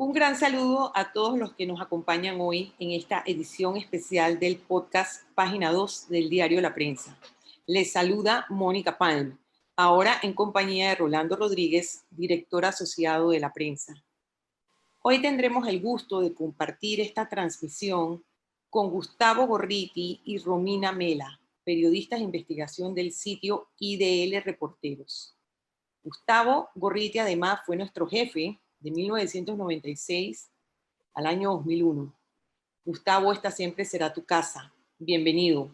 Un gran saludo a todos los que nos acompañan hoy en esta edición especial del podcast Página 2 del diario La Prensa. Les saluda Mónica Palm, ahora en compañía de Rolando Rodríguez, director asociado de La Prensa. Hoy tendremos el gusto de compartir esta transmisión con Gustavo Gorriti y Romina Mela, periodistas de investigación del sitio IDL Reporteros. Gustavo Gorriti además fue nuestro jefe de 1996 al año 2001. Gustavo, esta siempre será tu casa. Bienvenido.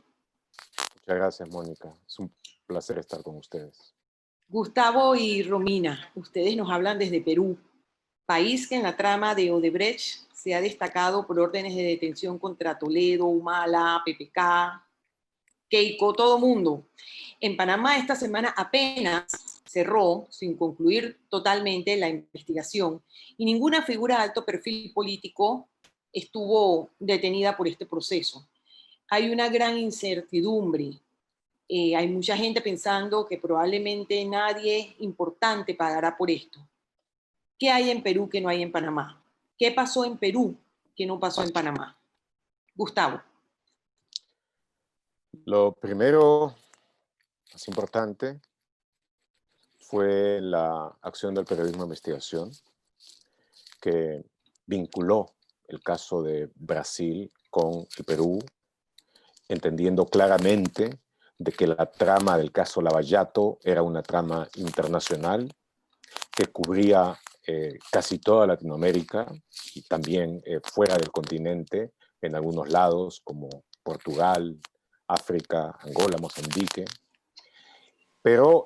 Muchas gracias, Mónica. Es un placer estar con ustedes. Gustavo y Romina, ustedes nos hablan desde Perú, país que en la trama de Odebrecht se ha destacado por órdenes de detención contra Toledo, Humala, PPK, Keiko, todo mundo. En Panamá esta semana apenas cerró, sin concluir totalmente, la investigación y ninguna figura de alto perfil político estuvo detenida por este proceso. Hay una gran incertidumbre. Hay mucha gente pensando que probablemente nadie importante pagará por esto. ¿Qué hay en Perú que no hay en Panamá? ¿Qué pasó en Perú que no pasó en Panamá? Gustavo. Lo primero, más importante, fue la acción del periodismo de investigación que vinculó el caso de Brasil con el Perú, entendiendo claramente de que la trama del caso Lava Jato era una trama internacional que cubría casi toda Latinoamérica y también fuera del continente, en algunos lados como Portugal, África, Angola, Mozambique. Pero,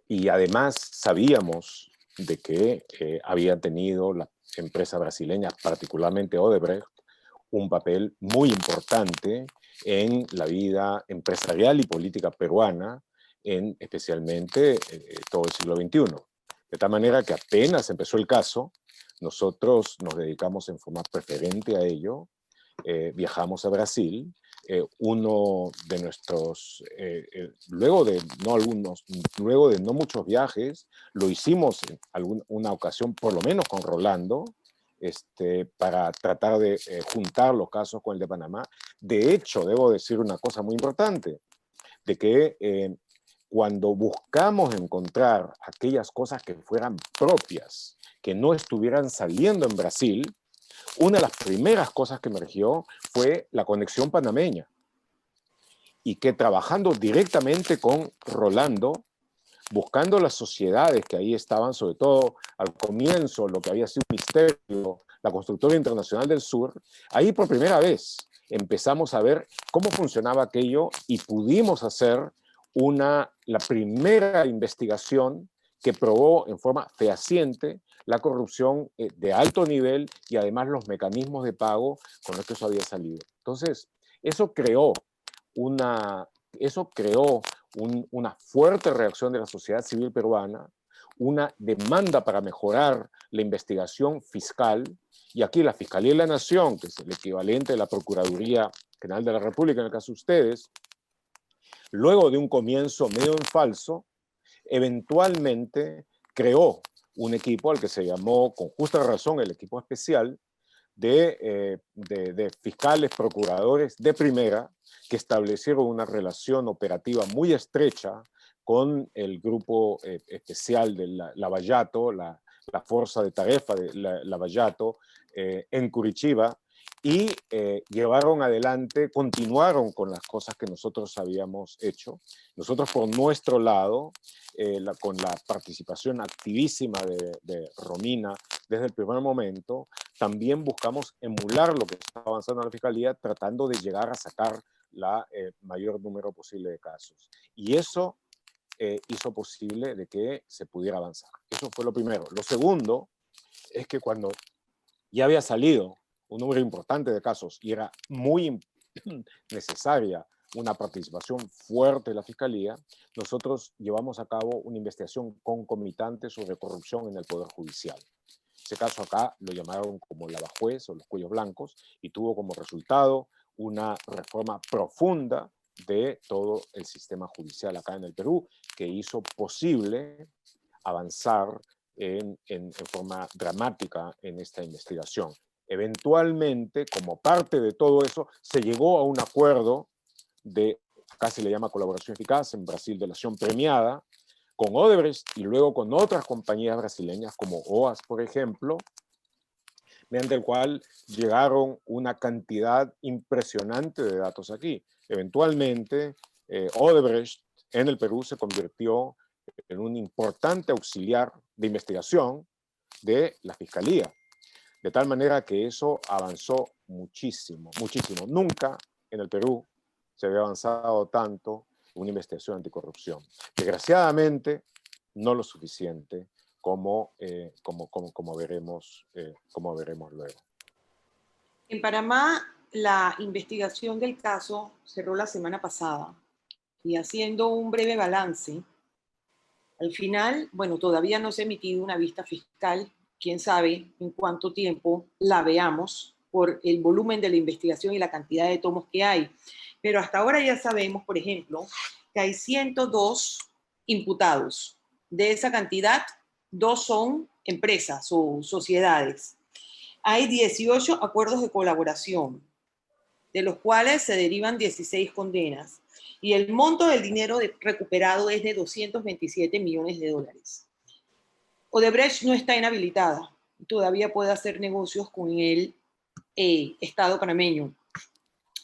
y además sabíamos de que había tenido la empresa brasileña, particularmente Odebrecht, un papel muy importante en la vida empresarial y política peruana, en especialmente todo el siglo XXI. De tal manera que apenas empezó el caso, nosotros nos dedicamos en forma preferente a ello, viajamos a Brasil, uno de nuestros, luego de no muchos viajes, lo hicimos en una ocasión, por lo menos con Rolando, para tratar de juntar los casos con el de Panamá. De hecho, debo decir una cosa muy importante, de que cuando buscamos encontrar aquellas cosas que fueran propias, que no estuvieran saliendo en Brasil, una de las primeras cosas que emergió fue la conexión panameña. Y que trabajando directamente con Rolando, buscando las sociedades que ahí estaban, sobre todo al comienzo, lo que había sido un misterio, la Constructora Internacional del Sur, ahí por primera vez empezamos a ver cómo funcionaba aquello y pudimos hacer la primera investigación que probó en forma fehaciente la corrupción de alto nivel y además los mecanismos de pago con los que eso había salido. Entonces, eso creó una fuerte reacción de la sociedad civil peruana, una demanda para mejorar la investigación fiscal, y aquí la Fiscalía de la Nación, que es el equivalente de la Procuraduría General de la República, en el caso de ustedes, luego de un comienzo medio en falso, eventualmente creó un equipo al que se llamó, con justa razón, el equipo especial de fiscales, procuradores de primera, que establecieron una relación operativa muy estrecha con el grupo especial de Lava Jato, la Fuerza de Tarefa de Lava Jato, en Curitiba, y llevaron adelante, continuaron con las cosas que nosotros habíamos hecho. Nosotros por nuestro lado, con la participación activísima de Romina desde el primer momento, también buscamos emular lo que estaba avanzando en la Fiscalía, tratando de llegar a sacar la mayor número posible de casos. Y eso hizo posible de que se pudiera avanzar. Eso fue lo primero. Lo segundo es que cuando ya había salido un número importante de casos y era muy necesaria una participación fuerte de la Fiscalía, nosotros llevamos a cabo una investigación concomitante sobre corrupción en el Poder Judicial. Ese caso acá lo llamaron como lavajuez o los cuellos blancos y tuvo como resultado una reforma profunda de todo el sistema judicial acá en el Perú, que hizo posible avanzar en forma dramática en esta investigación. Eventualmente, como parte de todo eso, se llegó a un acuerdo de, acá se le llama colaboración eficaz, en Brasil delación premiada, con Odebrecht y luego con otras compañías brasileñas como OAS, por ejemplo, mediante el cual llegaron una cantidad impresionante de datos aquí. Eventualmente, Odebrecht en el Perú se convirtió en un importante auxiliar de investigación de la Fiscalía, de tal manera que eso avanzó muchísimo, muchísimo. Nunca en el Perú se había avanzado tanto en una investigación anticorrupción. Desgraciadamente, no lo suficiente como veremos luego. En Panamá, la investigación del caso cerró la semana pasada y haciendo un breve balance, al final, bueno, todavía no se ha emitido una vista fiscal, quién sabe en cuánto tiempo la veamos por el volumen de la investigación y la cantidad de tomos que hay. Pero hasta ahora ya sabemos, por ejemplo, que hay 102 imputados. De esa cantidad, 2 son empresas o sociedades. Hay 18 acuerdos de colaboración, de los cuales se derivan 16 condenas. Y el monto del dinero recuperado es de 227 millones de dólares. Odebrecht no está inhabilitada, todavía puede hacer negocios con el Estado panameño.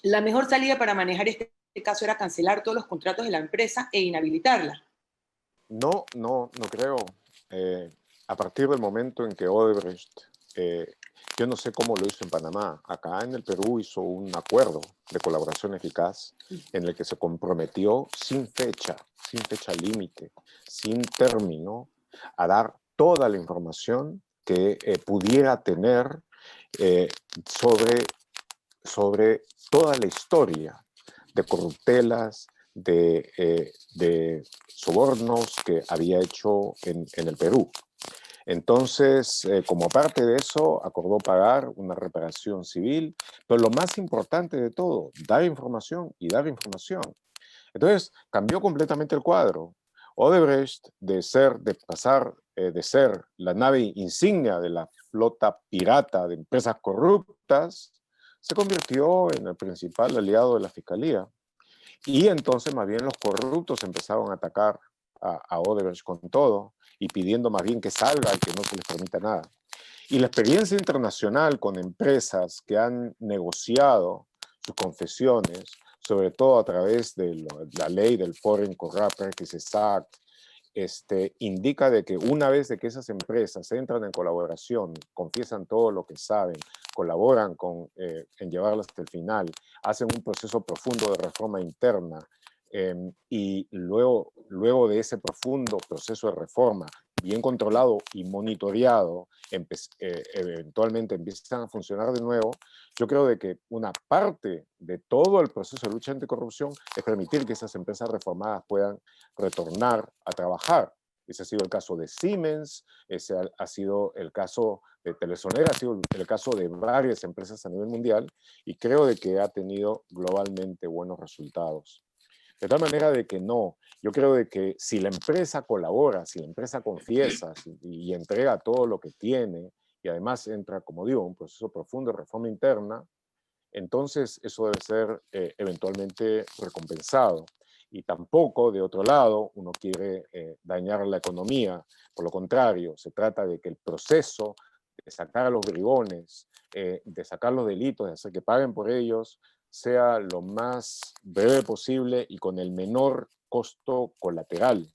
La mejor salida para manejar este caso era cancelar todos los contratos de la empresa e inhabilitarla. No creo. A partir del momento en que Odebrecht, yo no sé cómo lo hizo en Panamá, acá en el Perú hizo un acuerdo de colaboración eficaz en el que se comprometió sin fecha límite, sin término, a dar toda la información que pudiera tener sobre toda la historia de corruptelas, de sobornos que había hecho en el Perú. Entonces, como parte de eso, acordó pagar una reparación civil, pero lo más importante de todo, dar información y dar información. Entonces, cambió completamente el cuadro. Odebrecht, de ser la nave insignia de la flota pirata de empresas corruptas, se convirtió en el principal aliado de la Fiscalía. Y entonces más bien los corruptos empezaron a atacar a Odebrecht con todo y pidiendo más bien que salga y que no se les permita nada. Y la experiencia internacional con empresas que han negociado sus confesiones, sobre todo a través de la ley del Foreign Corrupt Practices Act, indica de que una vez de que esas empresas entran en colaboración, confiesan todo lo que saben, colaboran en llevarlas hasta el final, hacen un proceso profundo de reforma interna y luego de ese profundo proceso de reforma, bien controlado y monitoreado, eventualmente empiezan a funcionar de nuevo. Yo creo de que una parte de todo el proceso de lucha anticorrupción es permitir que esas empresas reformadas puedan retornar a trabajar. Ese ha sido el caso de Siemens, ese ha sido el caso de Telesonera, ha sido el caso de varias empresas a nivel mundial y creo de que ha tenido globalmente buenos resultados. De tal manera de que no, yo creo de que si la empresa colabora, si la empresa confiesa y entrega todo lo que tiene y además entra, como digo, un proceso profundo de reforma interna, entonces eso debe ser eventualmente recompensado. Y tampoco, de otro lado, uno quiere dañar la economía. Por lo contrario, se trata de que el proceso de sacar a los bribones, de sacar los delitos, de hacer que paguen por ellos, sea lo más breve posible y con el menor costo colateral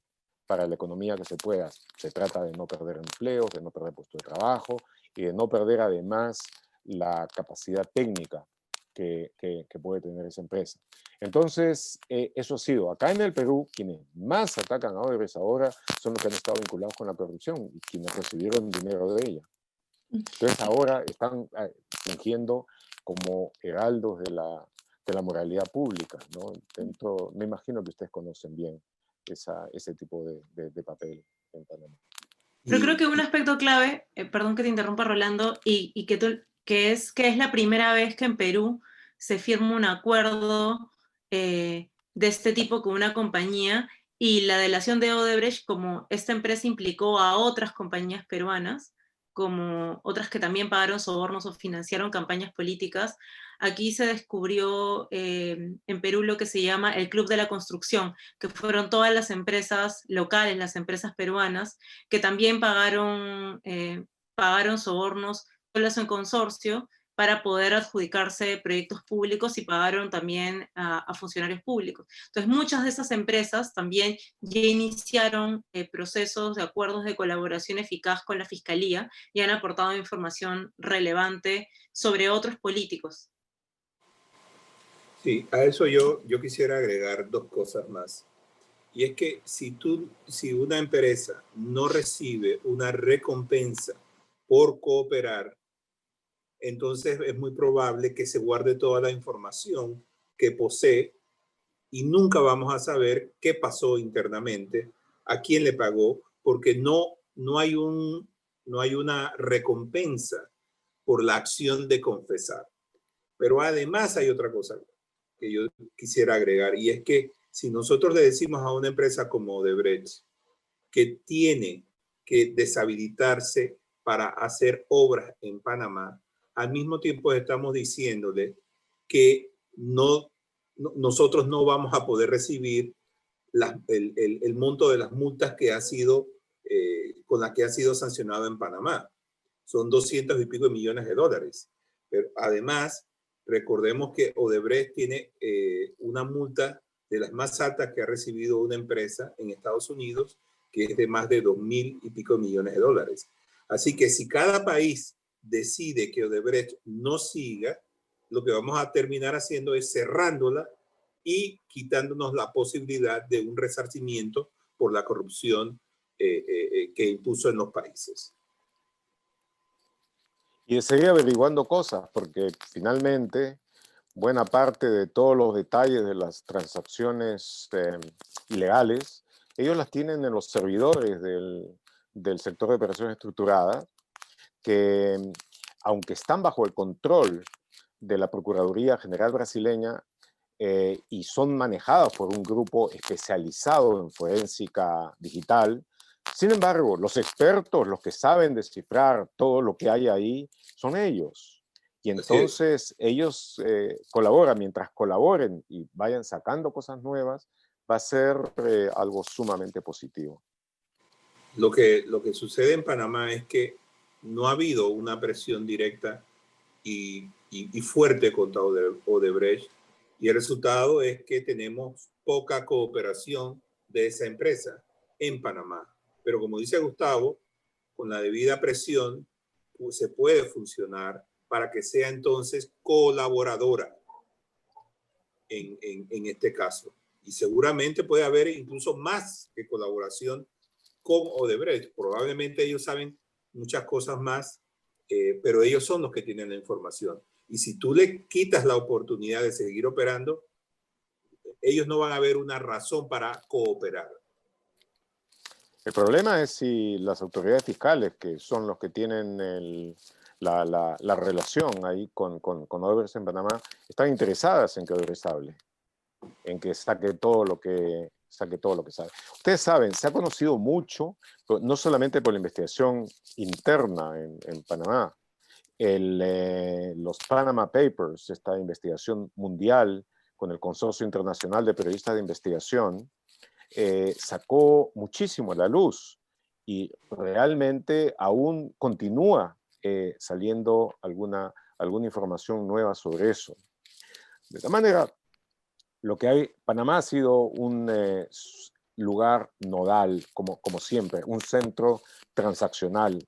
para la economía que se pueda. Se trata de no perder empleos, de no perder puestos de trabajo y de no perder además la capacidad técnica que puede tener esa empresa. Entonces, eso ha sido. Acá en el Perú, quienes más atacan a Odebrecht ahora son los que han estado vinculados con la corrupción y quienes recibieron dinero de ella. Entonces ahora están fungiendo como heraldos de la moralidad pública, ¿no? Me imagino que ustedes conocen bien ese tipo de papel en Panamá. Pero creo que un aspecto clave, perdón que te interrumpa, Rolando, y que es la primera vez que en Perú se firma un acuerdo de este tipo con una compañía Y la delación de Odebrecht, como esta empresa implicó a otras compañías peruanas, como otras que también pagaron sobornos o financiaron campañas políticas, aquí se descubrió en Perú lo que se llama el Club de la Construcción, que fueron todas las empresas locales, las empresas peruanas, que también pagaron sobornos solas en consorcio para poder adjudicarse proyectos públicos y pagaron también a funcionarios públicos. Entonces, muchas de esas empresas también ya iniciaron procesos de acuerdos de colaboración eficaz con la Fiscalía y han aportado información relevante sobre otros políticos. Sí, a eso yo quisiera agregar dos cosas más. Y es que si una empresa no recibe una recompensa por cooperar, entonces es muy probable que se guarde toda la información que posee y nunca vamos a saber qué pasó internamente, a quién le pagó, porque no hay una recompensa por la acción de confesar. Pero además hay otra cosa que yo quisiera agregar, y es que si nosotros le decimos a una empresa como Odebrecht que tiene que deshabilitarse para hacer obras en Panamá, al mismo tiempo estamos diciéndole que nosotros no vamos a poder recibir el monto de las multas que con las que ha sido sancionado en Panamá. Son 200 y pico de millones de dólares. Pero además, recordemos que Odebrecht tiene una multa de las más altas que ha recibido una empresa en Estados Unidos, que es de más de 2.000 y pico millones de dólares. Así que si cada país decide que Odebrecht no siga, lo que vamos a terminar haciendo es cerrándola y quitándonos la posibilidad de un resarcimiento por la corrupción que impuso en los países. Y de seguir averiguando cosas, porque finalmente buena parte de todos los detalles de las transacciones ilegales, ellos las tienen en los servidores del sector de operaciones estructuradas, que aunque están bajo el control de la Procuraduría General brasileña y son manejadas por un grupo especializado en forénsica digital, sin embargo, los expertos, los que saben descifrar todo lo que hay ahí, son ellos. Y entonces ellos colaboran, mientras colaboren y vayan sacando cosas nuevas, va a ser algo sumamente positivo. Lo que sucede en Panamá es que no ha habido una presión directa y fuerte contra Odebrecht, y el resultado es que tenemos poca cooperación de esa empresa en Panamá. Pero como dice Gustavo, con la debida presión pues, se puede funcionar para que sea entonces colaboradora en este caso. Y seguramente puede haber incluso más que colaboración con Odebrecht. Probablemente ellos saben muchas cosas más, pero ellos son los que tienen la información. Y si tú le quitas la oportunidad de seguir operando, ellos no van a ver una razón para cooperar. El problema es si las autoridades fiscales, que son los que tienen la relación ahí con Odebrecht en Panamá, están interesadas en que Odebrecht hable, en que saque todo lo que sabe. Ustedes saben, se ha conocido mucho, no solamente por la investigación interna en Panamá, los Panama Papers, esta investigación mundial con el Consorcio Internacional de Periodistas de Investigación, sacó muchísimo a la luz y realmente aún continúa saliendo alguna información nueva sobre eso. De esta manera, Panamá ha sido un lugar nodal, como siempre, un centro transaccional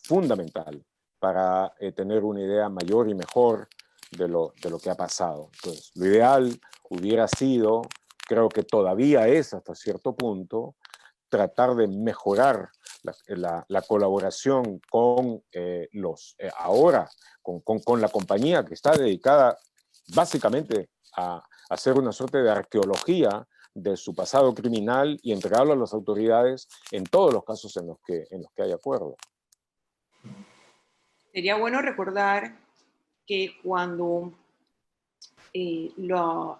fundamental para tener una idea mayor y mejor de lo que ha pasado. Entonces, lo ideal hubiera sido, creo que todavía es hasta cierto punto, tratar de mejorar la colaboración con ahora, con la compañía que está dedicada básicamente a hacer una suerte de arqueología de su pasado criminal y entregarlo a las autoridades en todos los casos en los que hay acuerdo. Sería bueno recordar que cuando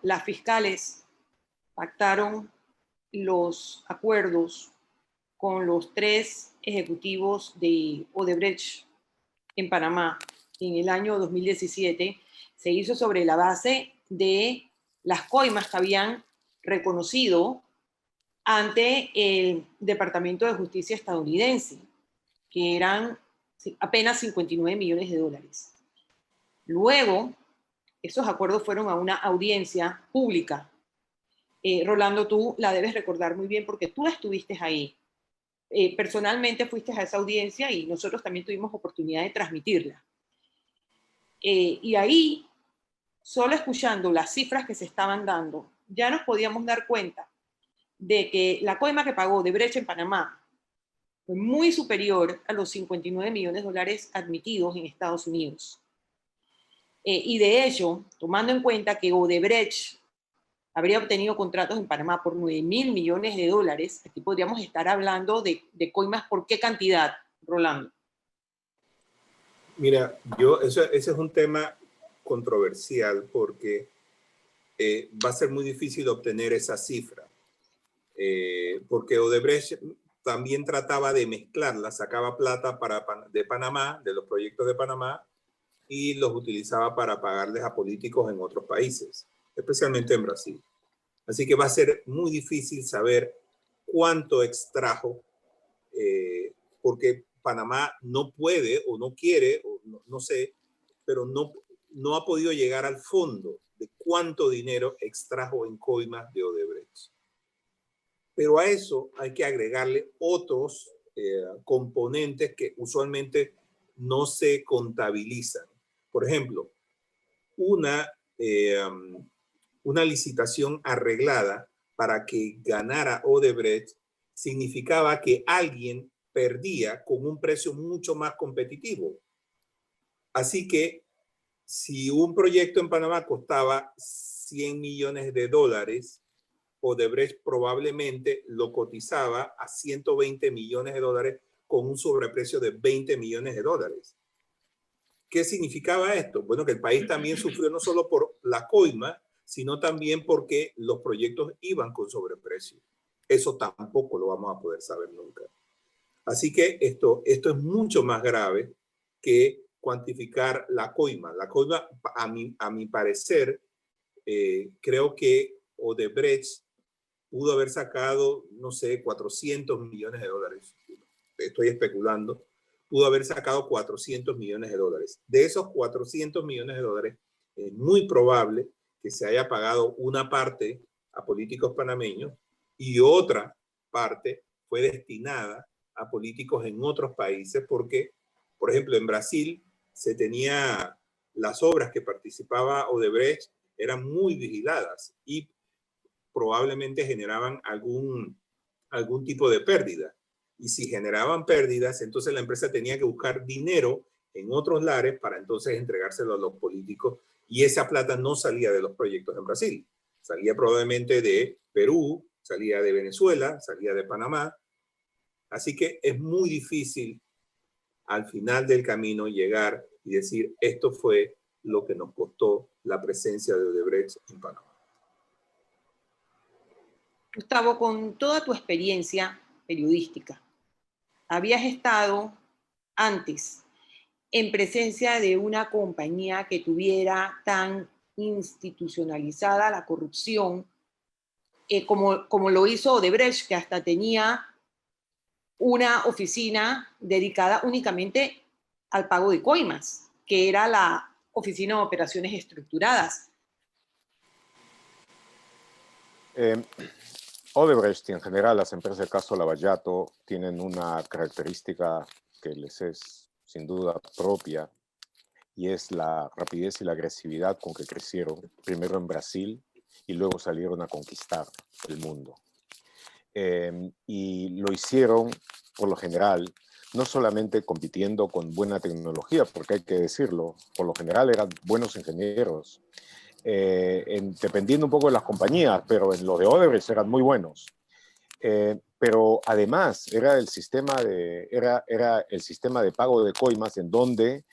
las fiscales pactaron los acuerdos con los 3 ejecutivos de Odebrecht en Panamá en el año 2017, se hizo sobre la base de las coimas que habían reconocido ante el Departamento de Justicia estadounidense, que eran apenas 59 millones de dólares. Luego, esos acuerdos fueron a una audiencia pública. Rolando, tú la debes recordar muy bien porque tú estuviste ahí. Personalmente fuiste a esa audiencia y nosotros también tuvimos oportunidad de transmitirla. Y ahí, solo escuchando las cifras que se estaban dando, ya nos podíamos dar cuenta de que la coima que pagó Odebrecht en Panamá fue muy superior a los 59 millones de dólares admitidos en Estados Unidos. Y de hecho, tomando en cuenta que Odebrecht habría obtenido contratos en Panamá por 9.000 millones de dólares, aquí podríamos estar hablando de coimas por qué cantidad, Rolando. Mira, ese es un tema controversial porque va a ser muy difícil obtener esa cifra. Porque Odebrecht también trataba de mezclarla, sacaba plata de Panamá, de los proyectos de Panamá, y los utilizaba para pagarles a políticos en otros países, especialmente en Brasil. Así que va a ser muy difícil saber cuánto extrajo, porque Panamá no puede o no quiere, o no sé, pero no ha podido llegar al fondo de cuánto dinero extrajo en coimas de Odebrecht. Pero a eso hay que agregarle otros componentes que usualmente no se contabilizan. Por ejemplo, una licitación arreglada para que ganara Odebrecht significaba que alguien perdía con un precio mucho más competitivo. Así que si un proyecto en Panamá costaba 100 millones de dólares, Odebrecht probablemente lo cotizaba a 120 millones de dólares con un sobreprecio de 20 millones de dólares. ¿Qué significaba esto? Bueno, que el país también sufrió no solo por la coima, sino también porque los proyectos iban con sobreprecio. Eso tampoco lo vamos a poder saber nunca. Así que esto es mucho más grave que cuantificar la coima. La coima, a mi parecer, creo que Odebrecht pudo haber sacado, no sé, 400 millones de dólares. Estoy especulando. Pudo haber sacado 400 millones de dólares. De esos 400 millones de dólares, es muy probable que se haya pagado una parte a políticos panameños y otra parte fue destinada a políticos en otros países porque, por ejemplo, en Brasil se tenía las obras que participaba Odebrecht eran muy vigiladas y probablemente generaban algún tipo de pérdida. Y si generaban pérdidas, entonces la empresa tenía que buscar dinero en otros lares para entonces entregárselo a los políticos. Y esa plata no salía de los proyectos en Brasil. Salía probablemente de Perú, salía de Venezuela, salía de Panamá. Así que es muy difícil al final del camino llegar y decir esto fue lo que nos costó la presencia de Odebrecht en Panamá. Gustavo, con toda tu experiencia periodística, ¿habías estado antes en presencia de una compañía que tuviera tan institucionalizada la corrupción como lo hizo Odebrecht, que hasta tenía una oficina dedicada únicamente al pago de coimas, que era la Oficina de Operaciones Estructuradas? Odebrecht y en general las empresas del caso Lavallato tienen una característica que les es sin duda propia y es la rapidez y la agresividad con que crecieron, primero en Brasil y luego salieron a conquistar el mundo. Y lo hicieron, por lo general, no solamente compitiendo con buena tecnología, porque hay que decirlo, por lo general eran buenos ingenieros, dependiendo un poco de las compañías, pero en los de Odebrecht eran muy buenos. Pero además era el sistema de pago de coimas en donde,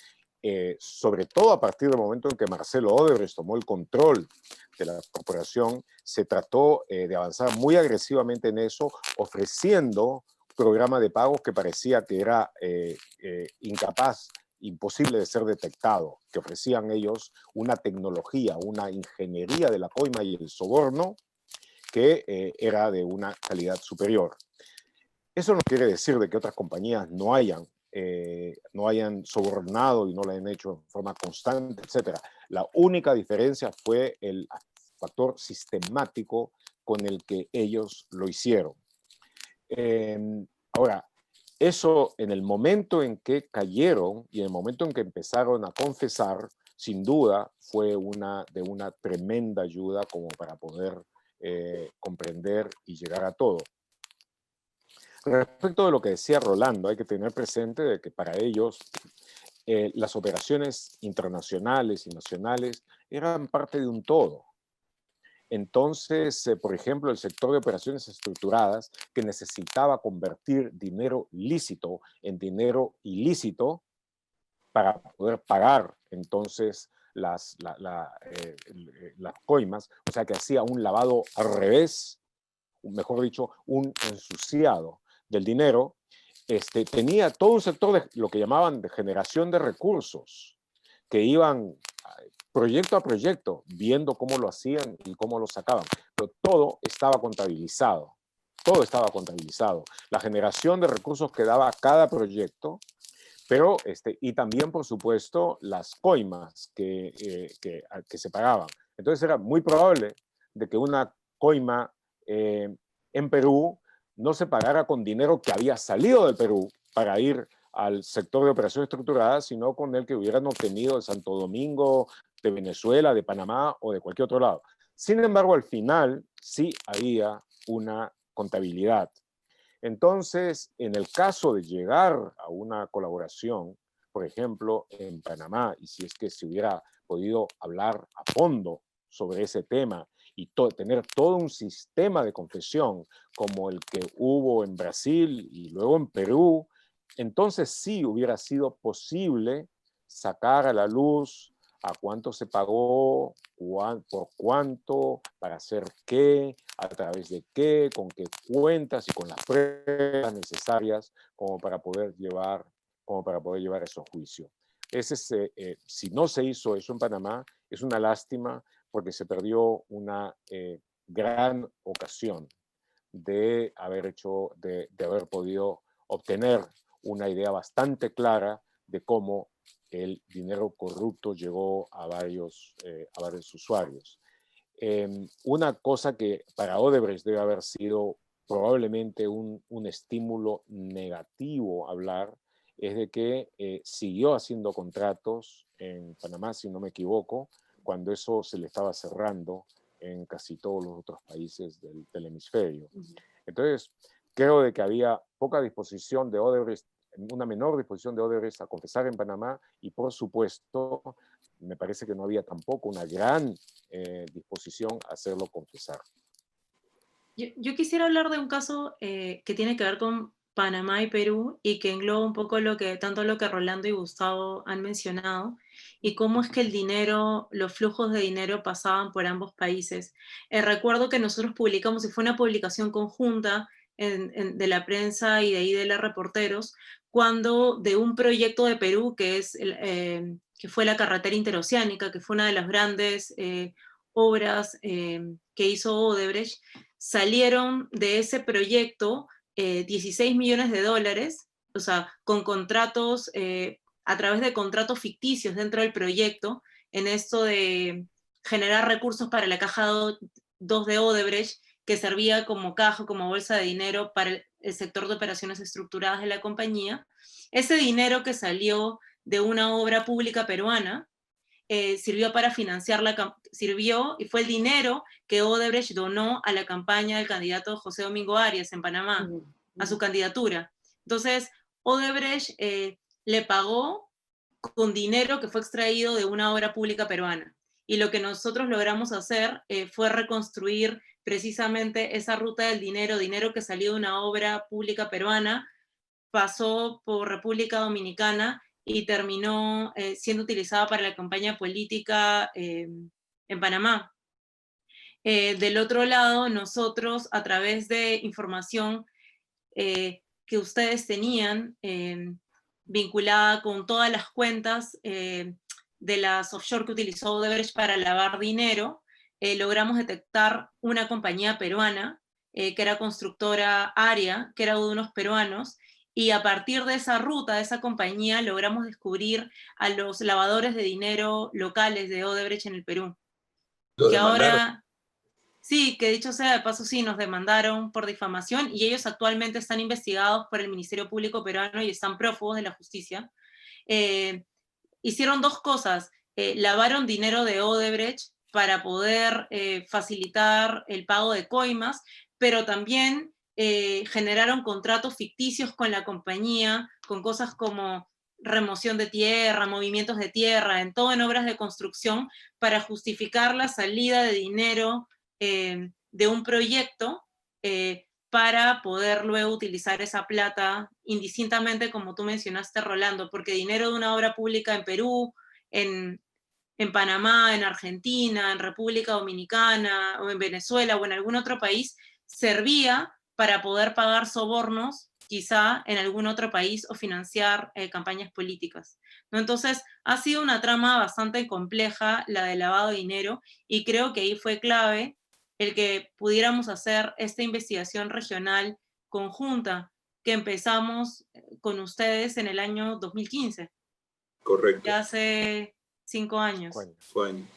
sobre todo a partir del momento en que Marcelo Odebrecht tomó el control de la corporación, se trató de avanzar muy agresivamente en eso, ofreciendo programa de pagos que parecía que era incapaz, imposible de ser detectado, que ofrecían ellos una tecnología, una ingeniería de la coima y el soborno que era de una calidad superior. Eso no quiere decir de que otras compañías no hayan sobornado y no lo hayan hecho en forma constante, etc. La única diferencia fue el factor sistemático con el que ellos lo hicieron. Ahora, eso en el momento en que cayeron y en el momento en que empezaron a confesar, sin duda fue de una tremenda ayuda como para poder comprender y llegar a todo. Respecto de lo que decía Rolando, hay que tener presente de que para ellos las operaciones internacionales y nacionales eran parte de un todo. Entonces, por ejemplo, el sector de operaciones estructuradas, que necesitaba convertir dinero lícito en dinero ilícito para poder pagar entonces las coimas, o sea que hacía un lavado al revés, mejor dicho, un ensuciado del dinero, tenía todo un sector de lo que llamaban de generación de recursos, que iban proyecto a proyecto, viendo cómo lo hacían y cómo lo sacaban. Pero todo estaba contabilizado. Todo estaba contabilizado. La generación de recursos que daba cada proyecto, pero, y también, por supuesto, las coimas que se pagaban. Entonces era muy probable de que una coima en Perú no se pagara con dinero que había salido del Perú para ir al sector de operaciones estructuradas, sino con el que hubieran obtenido de Santo Domingo, de Venezuela, de Panamá o de cualquier otro lado. Sin embargo, al final sí había una contabilidad. Entonces, en el caso de llegar a una colaboración, por ejemplo, en Panamá, y si es que se hubiera podido hablar a fondo sobre ese tema y tener todo un sistema de confesión como el que hubo en Brasil y luego en Perú, entonces sí hubiera sido posible sacar a la luz a cuánto se pagó, por cuánto, para hacer qué, a través de qué, con qué cuentas y con las pruebas necesarias como para poder llevar eso a juicio. Si no se hizo eso en Panamá, es una lástima porque se perdió una gran ocasión de haber podido obtener una idea bastante clara de cómo el dinero corrupto llegó a varios usuarios. Una cosa que para Odebrecht debe haber sido probablemente un estímulo negativo hablar es de que siguió haciendo contratos en Panamá, si no me equivoco, cuando eso se le estaba cerrando en casi todos los otros países del hemisferio. Entonces, creo de que había poca disposición de Odebrecht, una menor disposición de Odebrecht a confesar en Panamá y, por supuesto, me parece que no había tampoco una gran disposición a hacerlo confesar. Yo quisiera hablar de un caso que tiene que ver con Panamá y Perú y que engloba un poco tanto lo que Rolando y Gustavo han mencionado y cómo es que el dinero, los flujos de dinero pasaban por ambos países. Recuerdo que nosotros publicamos, y fue una publicación conjunta de la prensa y de ahí de los reporteros, cuando de un proyecto de Perú que fue la carretera interoceánica, que fue una de las grandes obras que hizo Odebrecht, salieron de ese proyecto 16 millones de dólares, o sea, con contratos, a través de contratos ficticios dentro del proyecto, en esto de generar recursos para la caja 2 de Odebrecht, que servía como caja, como bolsa de dinero para el sector de operaciones estructuradas de la compañía. Ese dinero que salió de una obra pública peruana, sirvió para financiar sirvió y fue el dinero que Odebrecht donó a la campaña del candidato José Domingo Arias en Panamá, a su candidatura. Entonces, Odebrecht le pagó con dinero que fue extraído de una obra pública peruana. Y lo que nosotros logramos hacer fue reconstruir precisamente esa ruta del dinero que salió de una obra pública peruana, pasó por República Dominicana y terminó siendo utilizada para la campaña política en Panamá. Del otro lado, nosotros, a través de información que ustedes tenían vinculada con todas las cuentas de las offshore que utilizó Odebrecht para lavar dinero, logramos detectar una compañía peruana, que era constructora Aria, que era de unos peruanos, y a partir de esa ruta, de esa compañía, logramos descubrir a los lavadores de dinero locales de Odebrecht en el Perú. Lo Que demandaron. ahora, sí, que dicho sea de paso, sí, nos demandaron por difamación y ellos actualmente están investigados por el Ministerio Público Peruano y están prófugos de la justicia. Hicieron dos cosas, lavaron dinero de Odebrecht para poder facilitar el pago de coimas, pero también generaron contratos ficticios con la compañía, con cosas como remoción de tierra, movimientos de tierra, en todo en obras de construcción, para justificar la salida de dinero de un proyecto para poder luego utilizar esa plata indistintamente, como tú mencionaste, Rolando, porque dinero de una obra pública en Perú, en Panamá, en Argentina, en República Dominicana, o en Venezuela, o en algún otro país, servía para poder pagar sobornos, quizá en algún otro país, o financiar campañas políticas, ¿no? Entonces, ha sido una trama bastante compleja, la de lavado de dinero, y creo que ahí fue clave el que pudiéramos hacer esta investigación regional conjunta que empezamos con ustedes en el año 2015. Correcto. Ya hace 5 años. Bueno.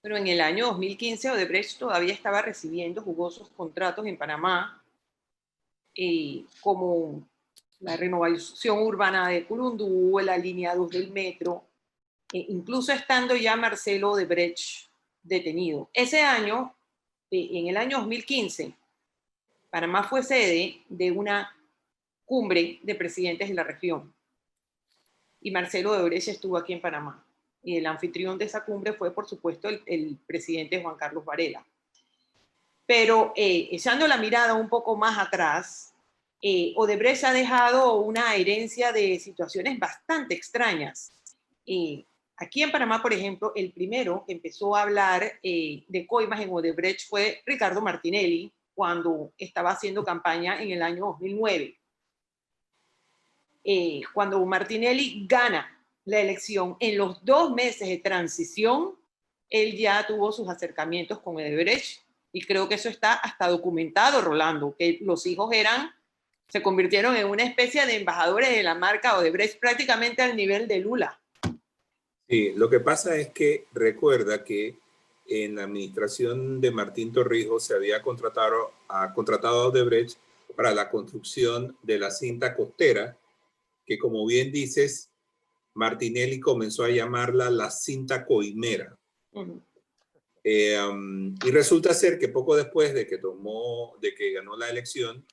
Pero en el año 2015 Odebrecht todavía estaba recibiendo jugosos contratos en Panamá, como la renovación urbana de Curundú, la línea 2 del metro, incluso estando ya Marcelo Odebrecht detenido. Ese año, en el año 2015, Panamá fue sede de una cumbre de presidentes de la región. Y Marcelo Odebrecht estuvo aquí en Panamá. Y el anfitrión de esa cumbre fue, por supuesto, el presidente Juan Carlos Varela. Pero echando la mirada un poco más atrás, Odebrecht ha dejado una herencia de situaciones bastante extrañas. Aquí en Panamá, por ejemplo, el primero que empezó a hablar de coimas en Odebrecht fue Ricardo Martinelli, cuando estaba haciendo campaña en el año 2009. Cuando Martinelli gana la elección, en los 2 meses de transición, él ya tuvo sus acercamientos con Odebrecht, y creo que eso está hasta documentado, Rolando, que los hijos se convirtieron en una especie de embajadores de la marca Odebrecht, prácticamente al nivel de Lula. Sí, lo que pasa es que recuerda que en la administración de Martín Torrijos se había contratado a Odebrecht para la construcción de la cinta costera, que, como bien dices, Martinelli comenzó a llamarla la cinta coimera. Y resulta ser que poco después de que ganó la elección,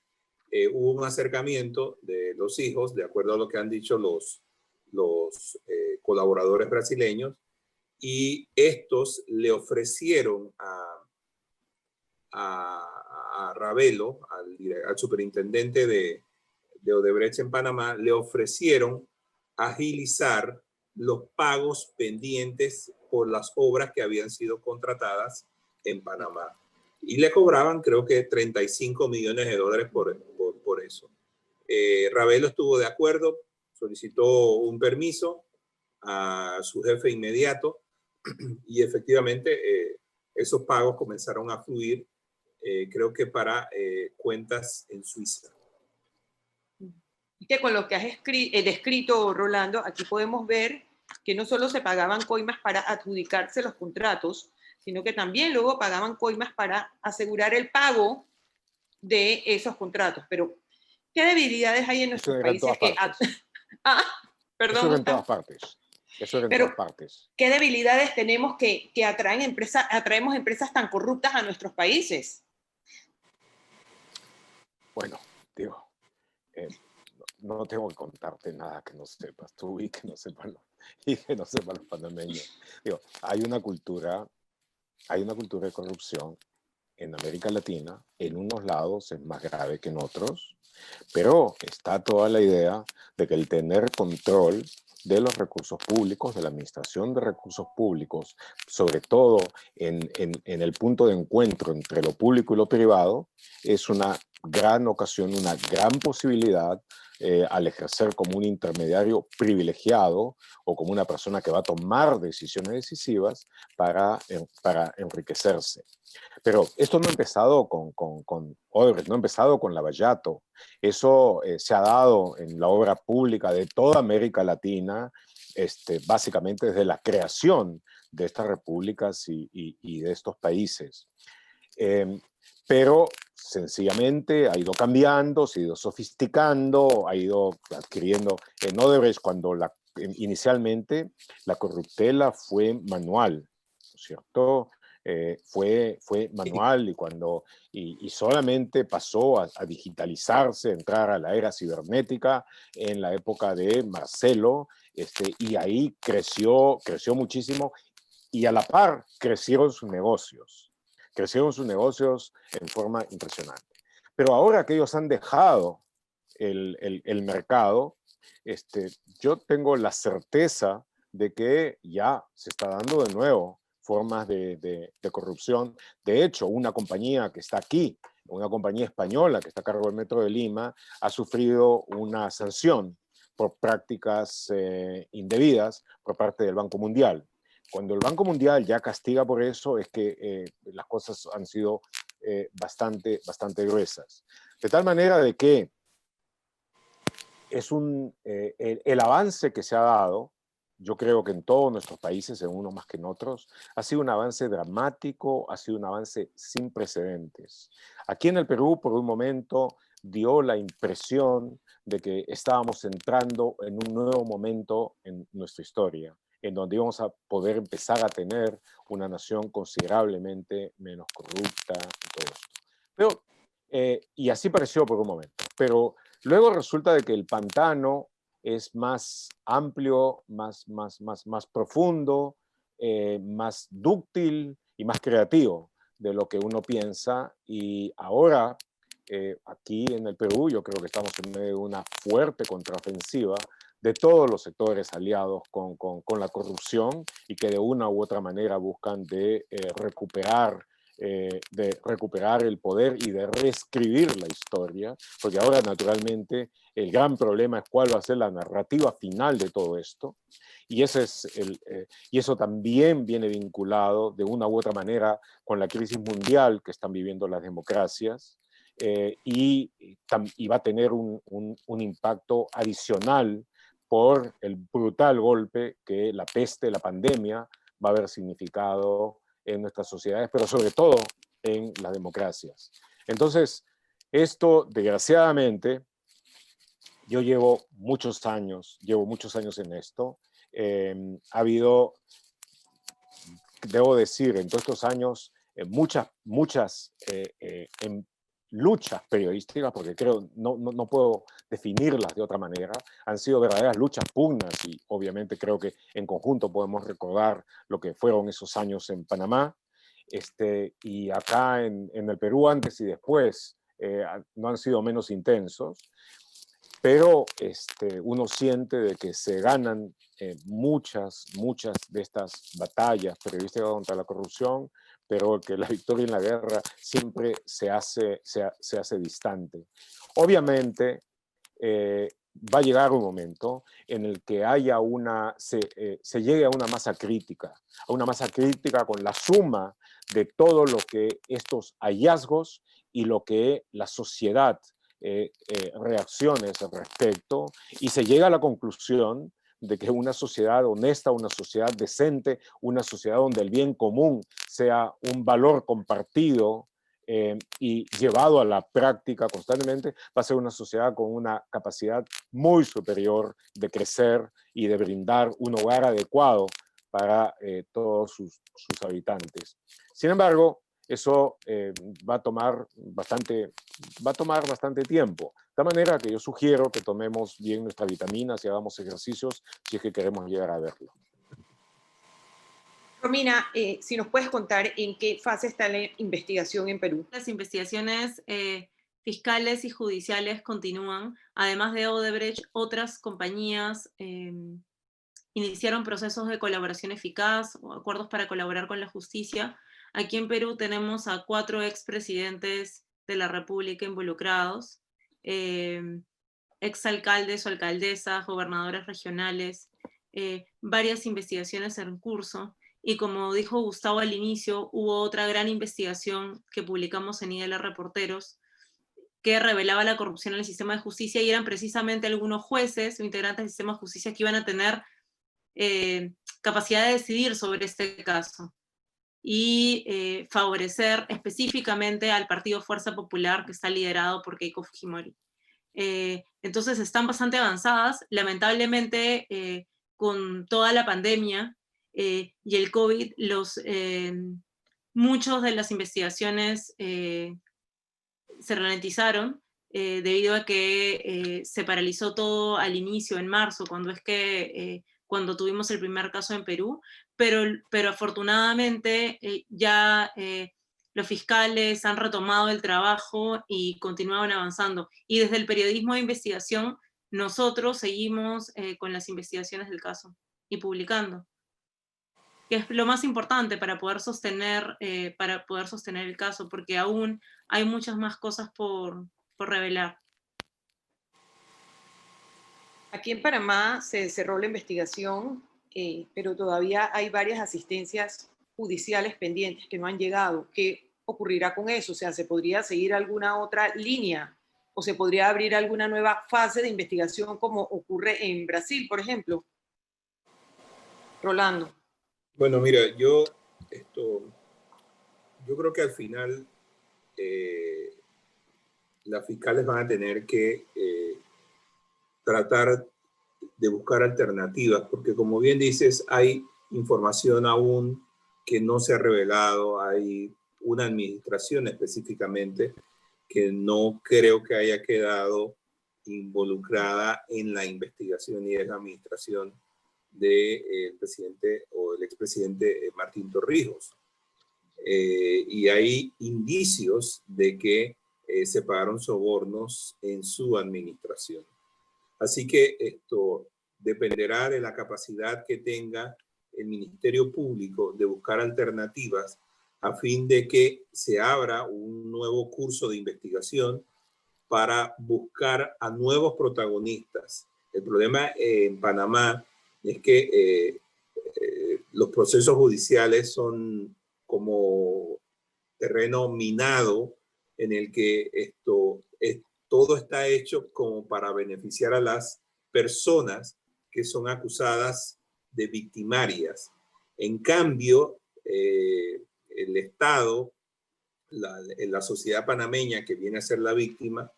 hubo un acercamiento de los hijos, de acuerdo a lo que han dicho los colaboradores brasileños, y estos le ofrecieron a Ravelo, al superintendente de Odebrecht en Panamá, le ofrecieron agilizar los pagos pendientes por las obras que habían sido contratadas en Panamá. Y le cobraban, creo que $35 millones por eso. Ravelo estuvo de acuerdo, solicitó un permiso a su jefe inmediato y efectivamente esos pagos comenzaron a fluir, creo que para cuentas en Suiza. Que con lo que has descrito, Rolando, aquí podemos ver que no solo se pagaban coimas para adjudicarse los contratos, sino que también luego pagaban coimas para asegurar el pago de esos contratos. Pero, ¿qué debilidades hay en nuestros países que... Perdón, eso era en todas partes. Eso era en todas partes. ¿Qué debilidades tenemos que atraemos empresas tan corruptas a nuestros países? Bueno, digo, no tengo que contarte nada que no sepas tú y que no sepan los panameños. Digo, hay una cultura de corrupción en América Latina. En unos lados es más grave que en otros, pero está toda la idea de que el tener control de los recursos públicos, de la administración de recursos públicos, sobre todo en el punto de encuentro entre lo público y lo privado, es una gran ocasión, una gran posibilidad al ejercer como un intermediario privilegiado o como una persona que va a tomar decisiones decisivas para enriquecerse. Pero esto no ha empezado con Odebrecht, no ha empezado con Lavallato. Eso se ha dado en la obra pública de toda América Latina, básicamente desde la creación de estas repúblicas y de estos países. Pero sencillamente ha ido cambiando, se ha ido sofisticando, ha ido adquiriendo. En Odebrecht, cuando inicialmente la corruptela fue manual, ¿no es cierto? Fue manual y solamente pasó a digitalizarse, entrar a la era cibernética en la época de Marcelo, y ahí creció muchísimo y a la par crecieron sus negocios en forma impresionante. Pero ahora que ellos han dejado el mercado, yo tengo la certeza de que ya se está dando de nuevo formas de corrupción. De hecho, una compañía que está aquí, una compañía española que está a cargo del Metro de Lima, ha sufrido una sanción por prácticas indebidas por parte del Banco Mundial. Cuando el Banco Mundial ya castiga por eso, es que las cosas han sido bastante gruesas. De tal manera de que es el avance que se ha dado, yo creo que en todos nuestros países, en unos más que en otros, ha sido un avance dramático, ha sido un avance sin precedentes. Aquí en el Perú, por un momento, dio la impresión de que estábamos entrando en un nuevo momento en nuestra historia, en donde íbamos a poder empezar a tener una nación considerablemente menos corrupta y todo esto. Pero, y así pareció por un momento, pero luego resulta de que el pantano es más amplio, más profundo, más dúctil y más creativo de lo que uno piensa. Y ahora, aquí en el Perú, yo creo que estamos en medio de una fuerte contraofensiva de todos los sectores aliados con la corrupción y que de una u otra manera buscan de recuperar el poder y de reescribir la historia, porque ahora naturalmente el gran problema es cuál va a ser la narrativa final de todo esto, y eso también viene vinculado de una u otra manera con la crisis mundial que están viviendo las democracias, y va a tener un impacto adicional por el brutal golpe que la peste, la pandemia, va a haber significado en nuestras sociedades, pero sobre todo en las democracias. Entonces, esto, desgraciadamente, yo llevo muchos años en esto. Ha habido, debo decir, en todos estos años, muchas luchas periodísticas, porque creo, no puedo definirlas de otra manera, han sido verdaderas luchas pugnas y obviamente creo que en conjunto podemos recordar lo que fueron esos años en Panamá, y acá en el Perú antes y después no han sido menos intensos, pero uno siente de que se ganan muchas de estas batallas periodísticas contra la corrupción, pero que la victoria en la guerra siempre se hace distante. Obviamente, va a llegar un momento en el que se llegue a una masa crítica con la suma de todo lo que estos hallazgos y lo que la sociedad reacciones al respecto, y se llega a la conclusión de que una sociedad honesta, una sociedad decente, una sociedad donde el bien común sea un valor compartido y llevado a la práctica constantemente, va a ser una sociedad con una capacidad muy superior de crecer y de brindar un hogar adecuado para todos sus habitantes. Sin embargo, eso va a tomar bastante tiempo. De manera que yo sugiero que tomemos bien nuestras vitaminas y hagamos ejercicios si es que queremos llegar a verlo. Romina, si nos puedes contar en qué fase está la investigación en Perú. Las investigaciones fiscales y judiciales continúan. Además de Odebrecht, otras compañías iniciaron procesos de colaboración eficaz o acuerdos para colaborar con la justicia. Aquí en Perú tenemos a 4 expresidentes de la República involucrados, exalcaldes o alcaldesas, gobernadores regionales, varias investigaciones en curso, y como dijo Gustavo al inicio, hubo otra gran investigación que publicamos en IDL Reporteros, que revelaba la corrupción en el sistema de justicia, y eran precisamente algunos jueces o integrantes del sistema de justicia que iban a tener capacidad de decidir sobre este caso y favorecer específicamente al partido Fuerza Popular, que está liderado por Keiko Fujimori. Entonces están bastante avanzadas. Lamentablemente, con toda la pandemia y el COVID, muchas de las investigaciones se ralentizaron debido a que se paralizó todo al inicio, en marzo, cuando tuvimos el primer caso en Perú, pero afortunadamente ya los fiscales han retomado el trabajo y continuaban avanzando. Y desde el periodismo de investigación, nosotros seguimos con las investigaciones del caso y publicando, que es lo más importante para poder sostener el caso, porque aún hay muchas más cosas por revelar. Aquí en Panamá se cerró la investigación, pero todavía hay varias asistencias judiciales pendientes que no han llegado. ¿Qué ocurrirá con eso? O sea, ¿se podría seguir alguna otra línea o se podría abrir alguna nueva fase de investigación como ocurre en Brasil, por ejemplo? Rolando. Bueno, mira, yo creo que al final las fiscales van a tener que tratar de buscar alternativas, porque como bien dices, hay información aún que no se ha revelado, hay una administración específicamente que no creo que haya quedado involucrada en la investigación, y es la administración del presidente o el expresidente Martín Torrijos. Y hay indicios de que se pagaron sobornos en su administración. Así que esto dependerá de la capacidad que tenga el Ministerio Público de buscar alternativas a fin de que se abra un nuevo curso de investigación para buscar a nuevos protagonistas. El problema en Panamá es que los procesos judiciales son como terreno minado en el que todo está hecho como para beneficiar a las personas que son acusadas de victimarias. En cambio, el Estado, la sociedad panameña que viene a ser la víctima,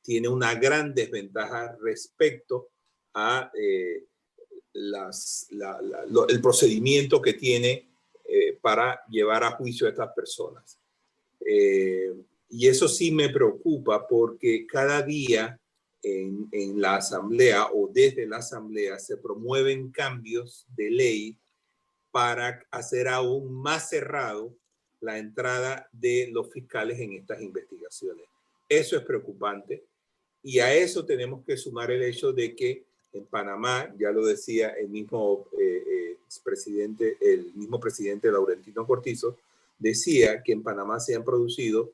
tiene una gran desventaja respecto a el procedimiento que tiene para llevar a juicio a estas personas. Y eso sí me preocupa, porque cada día en la asamblea o desde la asamblea se promueven cambios de ley para hacer aún más cerrado la entrada de los fiscales en estas investigaciones. Eso es preocupante, y a eso tenemos que sumar el hecho de que en Panamá, ya lo decía el mismo presidente Laurentino Cortizo, decía que en Panamá se han producido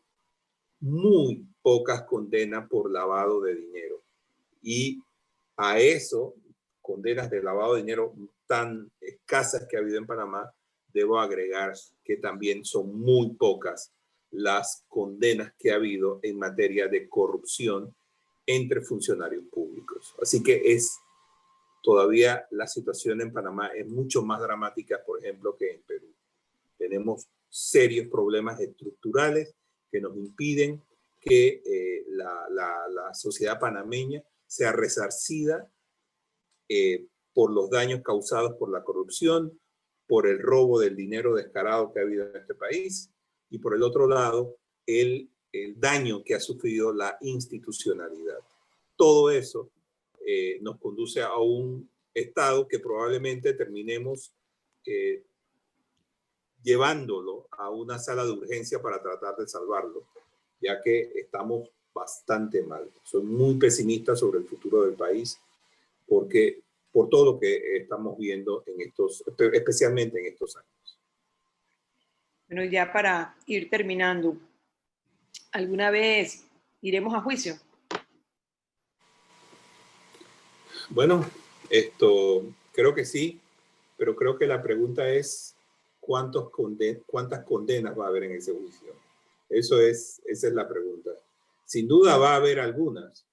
muy pocas condenas por lavado de dinero. Y a eso, condenas de lavado de dinero tan escasas que ha habido en Panamá, debo agregar que también son muy pocas las condenas que ha habido en materia de corrupción entre funcionarios públicos. Así que todavía la situación en Panamá es mucho más dramática, por ejemplo, que en Perú. Tenemos serios problemas estructurales que nos impiden que la sociedad panameña sea resarcida por los daños causados por la corrupción, por el robo del dinero descarado que ha habido en este país, y por el otro lado, el daño que ha sufrido la institucionalidad. Todo eso nos conduce a un estado que probablemente terminemos llevándolo a una sala de urgencia para tratar de salvarlo, ya que estamos bastante mal. Soy muy pesimista sobre el futuro del país, porque por todo lo que estamos viendo especialmente en estos años. Bueno, ya para ir terminando, ¿alguna vez iremos a juicio? Bueno, creo que sí, pero creo que la pregunta es cuántas condenas va a haber en ese juicio. Esa es la pregunta. Sin duda va a haber algunas,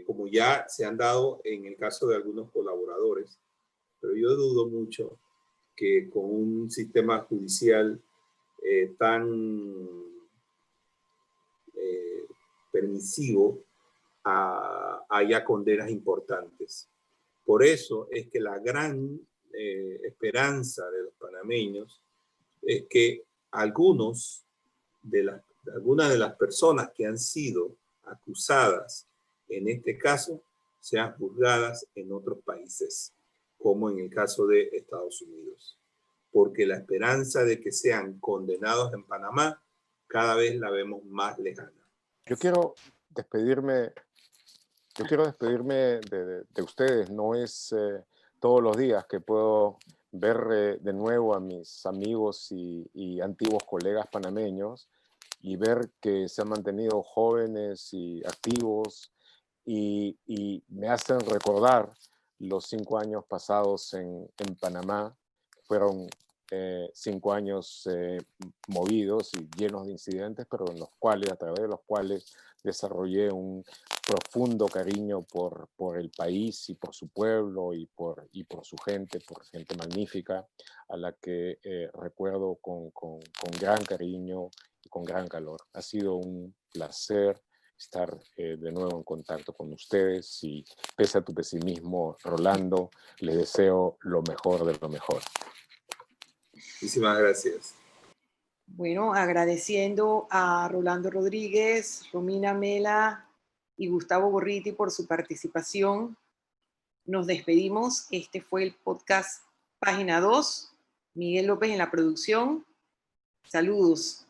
como ya se han dado en el caso de algunos colaboradores, pero yo dudo mucho que con un sistema judicial tan permisivo haya condenas importantes. Por eso es que la gran esperanza de los panameños es que algunas de las personas que han sido acusadas en este caso sean juzgadas en otros países, como en el caso de Estados Unidos. Porque la esperanza de que sean condenados en Panamá cada vez la vemos más lejana. Yo quiero despedirme de ustedes. No es todos los días que puedo ver de nuevo a mis amigos y antiguos colegas panameños y ver que se han mantenido jóvenes y activos y me hacen recordar los 5 años pasados en Panamá. Fueron 5 años movidos y llenos de incidentes, pero a través de los cuales desarrollé un profundo cariño por el país y por su pueblo y por su gente, por gente magnífica, a la que recuerdo con gran cariño y con gran calor. Ha sido un placer estar de nuevo en contacto con ustedes y pese a tu pesimismo, Rolando, les deseo lo mejor de lo mejor. Muchísimas gracias. Bueno, agradeciendo a Rolando Rodríguez, Romina Mela y Gustavo Gorriti por su participación. Nos despedimos. Este fue el podcast Página 2. Miguel López en la producción. Saludos.